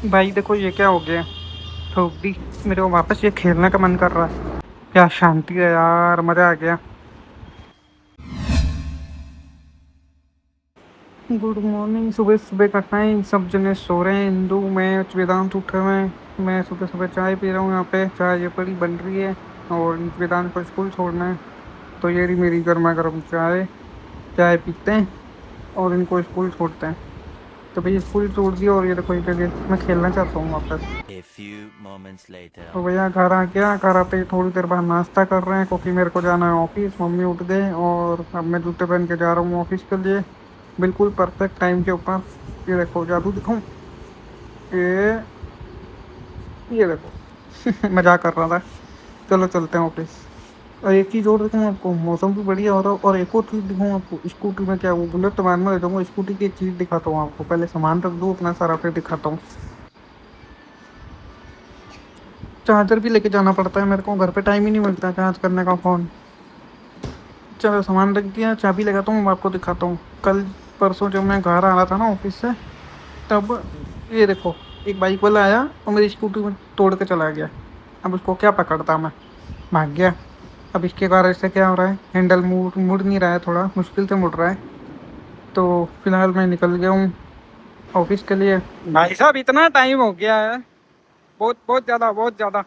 भाई देखो ये क्या हो गया, ठोक दी। मेरे को वापस ये खेलने का मन कर रहा है। क्या शांति है यार, मजा आ गया। Good morning. सुबह सुबह का टाइम, सब जने सो रहे हैं। इंदू, मैं, वेदांत उठे हुए हैं। मैं सुबह सुबह चाय पी रहा हूँ। यहाँ पे चाय ये पड़ी बन रही है और वेदांत को स्कूल छोड़ना है। तो ये रही मेरी गर्मा गर्म चाय। चाय पीते हैं और इनको स्कूल छोड़ते हैं। तो भाई स्कूल छोड़ दिया और ये देखो, ये जगह मैं खेलना चाहता हूँ वापस। A few moments later. तो भैया घर आ गया। घर आते ही थोड़ी देर बाद नाश्ता कर रहे हैं क्योंकि मेरे को जाना है ऑफिस। मम्मी उठ गए और अब मैं जूते पहन के जा रहा हूँ ऑफिस के लिए, बिल्कुल परफेक्ट टाइम के ऊपर। ये देखो जादू दिखाऊं, ये ये देखो मजाक कर रहा था। चलो चलते हैं ऑफिस। और एक चीज़ और दिखाऊँ आपको, मौसम भी बढ़िया हो रहा है। और एक और चीज़ दिखाऊँ आपको, स्कूटी में क्या, वो बुलेट तो बाद में ले जाऊँगा। स्कूटी की एक चीज़ दिखाता हूँ आपको, पहले सामान रख दूँ अपना सारा, फिर दिखाता हूँ। चार्जर भी लेके जाना पड़ता है मेरे को, घर पे टाइम ही नहीं मिलता चार्ज करने का फ़ोन। चलो सामान रख दिया, चाबी लगाता हूँ, मैं आपको दिखाता हूँ। कल परसों जब मैं घर आ रहा था ना ऑफिस से, तब ये देखो, एक बाइक वाला आया और मेरी स्कूटी में तोड़ के चला गया। अब उसको क्या पकड़ता मैं, भाग गया। अब इसके कारण से क्या हो रहा है, हैंडल मुड़ मुड़ नहीं रहा है, थोड़ा मुश्किल से मुड़ रहा है। तो फिलहाल मैं निकल गया हूँ ऑफिस के लिए। भाई साहब इतना टाइम हो गया है, बहुत बहुत ज़्यादा, बहुत ज़्यादा।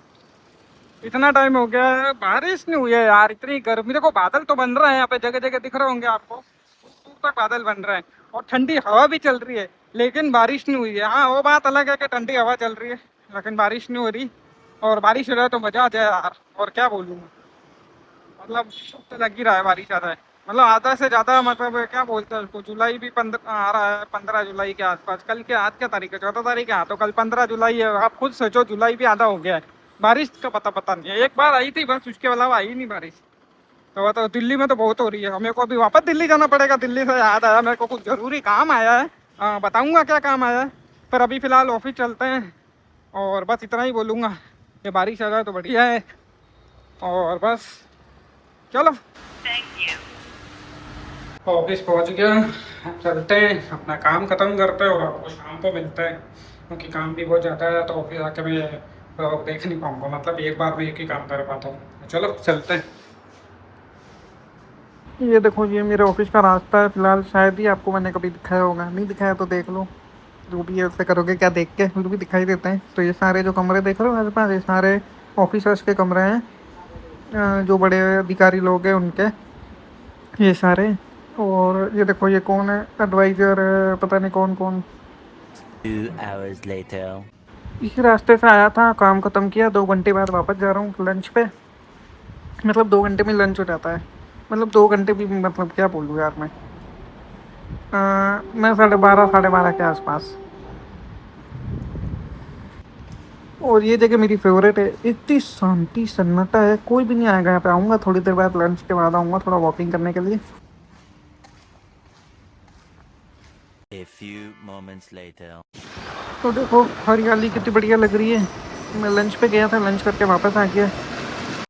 इतना टाइम हो गया है, बारिश नहीं हुई है यार। इतनी गर्मी, देखो बादल तो बन रहे हैं यहाँ पे, जगह जगह दिख रहे होंगे आपको। दूर तक बादल बन रहे हैं और ठंडी हवा भी चल रही है, लेकिन बारिश नहीं हुई है। हाँ वो बात अलग है कि ठंडी हवा चल रही है, लेकिन बारिश नहीं हो रही। और बारिश हो रहा है तो मजा आ जाए यार, और क्या बोलूँ। मतलब तो लग ही रहा है बारिश आ रहा है। मतलब आधा से ज्यादा, मतलब क्या बोलते हैं उसको, जुलाई भी 15 आ रहा है, 15 जुलाई के आसपास। कल के, आज क्या तारीख है, 14 तारीख है। हाँ, तो कल 15 जुलाई है। आप खुद सोचो, जुलाई भी आधा हो गया है। बारिश का पता पता नहीं है। एक बार आई थी बस, उसके अलावा आई नहीं बारिश। तो वो तो दिल्ली में तो बहुत हो रही है। हमें को अभी वापस दिल्ली जाना पड़ेगा। दिल्ली से याद आया मेरे को, कुछ जरूरी काम आया है। बताऊंगा क्या काम आया है। पर अभी फिलहाल ऑफिस चलते हैं और बस इतना ही बोलूंगा कि बारिश आ जाए तो बढ़िया है। और बस चलो, ऑफिस पहुंच गया। अब चलते हैं, अपना काम खत्म करते हैं और आपको शाम को मिलते हैं, क्योंकि काम भी बहुत ज़्यादा है। तो ऑफिस आके मैं ब्लॉग देख नहीं पाऊंगा, मतलब एक बार में एक ही काम कर पाता हूँ। चलो चलते हैं। ये देखो, ये मेरे ऑफिस का रास्ता है। फिलहाल शायद ही आपको मैंने कभी दिखाया होगा, नहीं दिखाया तो देख लो। जो भी है उससे करोगे क्या, देख के जो भी दिखाई देते हैं। तो ये सारे जो कमरे देख रहे हो मेरे पास, ये सारे ऑफिसर्स के कमरे हैं। जो बड़े अधिकारी लोग हैं उनके, ये सारे। और ये देखो, ये कौन है, एडवाइजर, पता नहीं कौन कौन। 2 hours later. इसी रास्ते से आया था, काम खत्म किया, 2 घंटे बाद वापस जा रहा हूँ लंच पे। मतलब 2 घंटे में लंच हो जाता है। मतलब 2 घंटे भी, मतलब क्या बोलूँ यार मैं 12:30, 12:30 के आसपास। और ये जगह मेरी फेवरेट है, इतनी शांति सन्नाटा है, कोई भी नहीं आएगा यहाँ पे। आऊँगा थोड़ी देर बाद, लंच के बाद आऊँगा थोड़ा वॉकिंग करने के लिए। A few moments later. तो देखो हरियाली कितनी बढ़िया लग रही है। मैं लंच पे गया था, लंच करके वापस आ गया।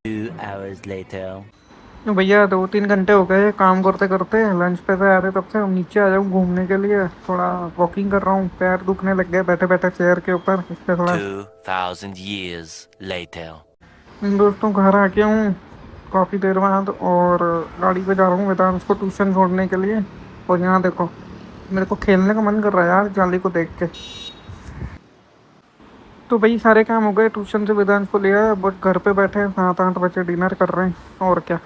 2 hours later. भैया 2-3 घंटे हो गए काम करते करते, लंच पे से आ रहे तब से। अब नीचे आ जाऊँ घूमने के लिए, थोड़ा वॉकिंग कर रहा हूँ। पैर दुखने लग गए बैठे बैठे चेयर के ऊपर, इससे थोड़ा। 2,000 years later. इन दोस्तों घर आ गया हूँ काफ़ी देर बाद, और गाड़ी पे जा रहा हूँ वेदांश को ट्यूशन छोड़ने के लिए। और यहाँ देखो, मेरे को खेलने का मन कर रहा है यार जाली को देख के। तो भाई सारे काम हो गए, ट्यूशन से वेदांश को लिया, बट घर पे बैठे हैं, 7-8 बजे डिनर कर रहे हैं, और क्या।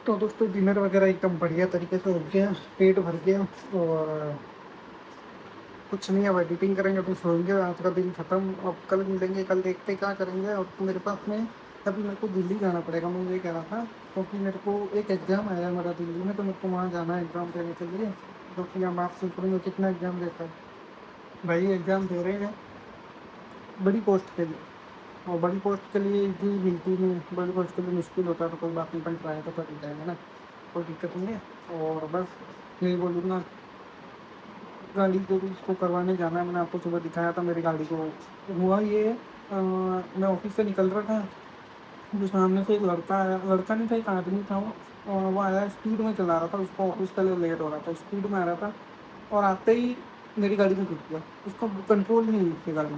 तो दोस्तों डिनर वगैरह एकदम बढ़िया तरीके से हो गया, पेट भर गया। और कुछ नहीं, अब एडिटिंग करेंगे तो सोएंगे। आज का दिन खत्म, अब कल मिलेंगे, कल देखते हैं क्या करेंगे। और तो मेरे पास में अभी मेरे को दिल्ली जाना पड़ेगा, मैं ये कह रहा था, क्योंकि मेरे को एक एग्ज़ाम आया है मेरा दिल्ली में। तो मेरे को वहाँ जाना है एग्ज़ाम देने के लिए। जो कि हम आप सोच रहे हो कितना एग्ज़ाम देता है। भाई एग्ज़ाम दे रहे हैं बड़ी पोस्ट के लिए, और बड़ी पोस्ट के लिए इजी मिलती नहीं है, बड़ी पोस्ट के लिए मुश्किल होता है। तो कोई बात नहीं, अपन ट्राई तो कर ही जाएंगे ना, कोई दिक्कत नहीं है। और बस यही बोलूँगा, गाड़ी को भी इसको करवाने जाना है। मैंने आपको सुबह दिखाया था मेरी गाड़ी को। हुआ ये, मैं ऑफिस से निकल रहा था, जो सामने से एक लड़का आया, लड़का नहीं था, एक आदमी था। वो आया, स्पीड में चला रहा था, उसको ऑफिस के लिए लेट हो रहा था, स्पीड में आ रहा था। और आते ही मेरी गाड़ी में घुस गया। उसको कंट्रोल नहीं हुई उसकी गाड़ी।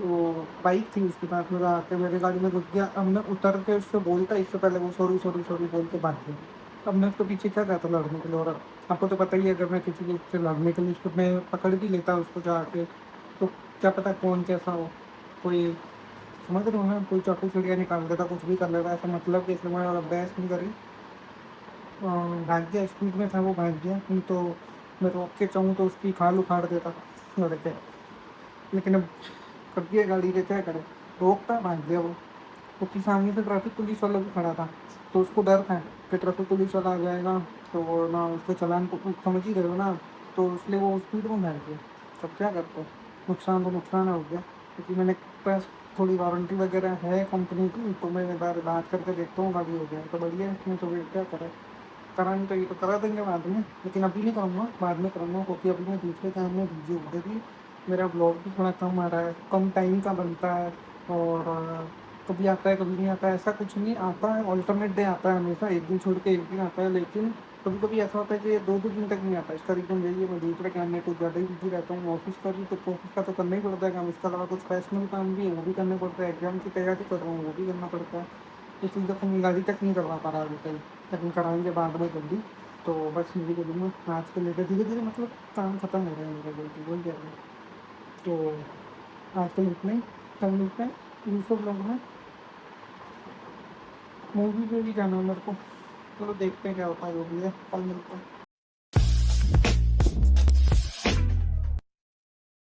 वो बाइक थी उसके पास, मेरा आके मेरी गाड़ी में घुस गया। अब मैं उतर के उससे बोलता, इससे पहले वो सॉरी सॉरी सॉरी बोल के भाग गया। अब मैं उसके पीछे क्या कहता लड़ने के लिए, और आपको तो पता ही है, अगर मैं किसी चीज़ से लड़ने के लिए उसको मैं पकड़ भी लेता उसको जाके, तो क्या पता कौन कैसा हो, कोई समझ रहे हो ना, कोई चाकू छुरिया निकाल देता, कुछ भी कर लेता। ऐसा मतलब कि इसलिए मैं बहस नहीं करी। भाग गया, स्पीड में था वो, भाग गया। नहीं तो मैं रोक के चाहूँ तो उसकी खाल उखाड़ देता लड़के। लेकिन अब कर दिया गाड़ी के, क्या करे, रोकता भाग गया वो। क्योंकि सामने से ट्रैफिक पुलिस वाला भी खड़ा था, तो उसको डर था कि ट्रैफिक पुलिस वाला आ जाएगा तो वो ना उसको चालान को समझ ही रहे हो ना, तो इसलिए वो स्पीड में भाग गया। तब क्या करते, नुकसान तो नुकसान हो गया। क्योंकि मैंने पास थोड़ी वारंटी वगैरह है कंपनी की, तो मैं एक बार बात करके देखता हूँ, गाड़ी हो गया तो बढ़िया है। इसमें तो फिर क्या करें, करानी तो ये तो करा देंगे बाद में, लेकिन अभी नहीं करूँगा, बाद में करूँगा। क्योंकि अभी मैं दूसरे काम में बिजी हूँ, अभी मेरा ब्लॉग भी थोड़ा कम आ रहा है, कम टाइम का बनता है। और कभी आता है कभी नहीं आता है, ऐसा कुछ नहीं आता है, ऑल्टरनेट डे आता है हमेशा, एक दिन छोड़ के एक दिन आता है। लेकिन कभी कभी ऐसा होता है कि 2-2 दिन तक नहीं आता। इसका रीज़न यही है, मैं दूसरे काम में कुछ ज़्यादा ही बिजी रहता हूँ। ऑफिस का भी, तो ऑफिस का तो करना ही पड़ता है काम, इसके अलावा कुछ पर्सनल काम भी है वो भी करना पड़ता है, एग्जाम की तैयारी कर रहा हूँ वो भी करना पड़ता है। इसलिए तो मैं गाड़ी तक नहीं करवा पा रहा अभी तक, लेकिन कराएंगे बाद में जल्दी। तो बस यही बोलूँगा, आज के लेकर धीरे धीरे मतलब काम खत्म हो रहा है मेरा, जल्दी बोल गया मैं। तो आज के लिए इतना ही, कल मिलते हैं दूसरे ब्लॉग में। मूवी पे भी जाना है मेरे को, चलो देखते हैं क्या होता है, जो भी है, कल मिलते हैं।